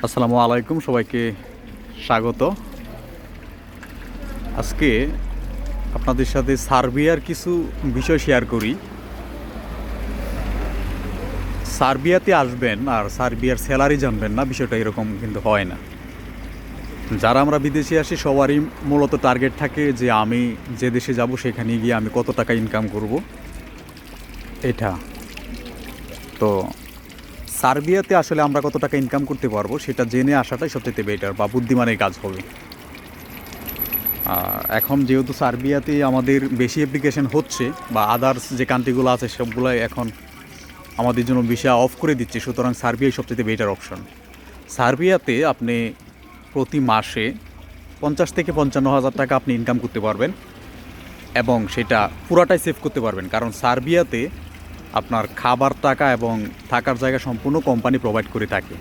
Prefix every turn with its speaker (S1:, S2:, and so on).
S1: আসসালামু আলাইকুম, সবাইকে স্বাগত। আজকে আপনাদের সাথে সার্বিয়ার কিছু বিষয় শেয়ার করি। সার্বিয়াতে আসবেন আর সার্বিয়ার স্যালারি জানবেন না, বিষয়টা এরকম কিন্তু হয় না। যারা আমরা বিদেশে আসি সবারই মূলত টার্গেট থাকে যে আমি যে দেশে যাব সেখানে গিয়ে আমি কত টাকা ইনকাম করব, এটা। তো সার্বিয়াতে আসলে আমরা কত টাকা ইনকাম করতে পারবো সেটা জেনে আসাটাই সবচেয়ে বেটার বা বুদ্ধিমানের কাজ হবে। এখন যেহেতু সার্বিয়াতে আমাদের বেশি অ্যাপ্লিকেশন হচ্ছে বা আদার্স যে কান্ট্রিগুলো আছে সবগুলোই এখন আমাদের জন্য ভিসা অফ করে দিচ্ছে, সুতরাং সার্বিয়াই সবচেয়ে বেটার অপশন। সার্বিয়াতে আপনি প্রতি মাসে 50 থেকে 55 হাজার টাকা আপনি ইনকাম করতে পারবেন এবং সেটা পুরাটাই সেভ করতে পারবেন, কারণ সার্বিয়াতে আপনার খাবার টাকা এবং থাকার জায়গা সম্পূর্ণ কোম্পানি প্রোভাইড করে থাকে।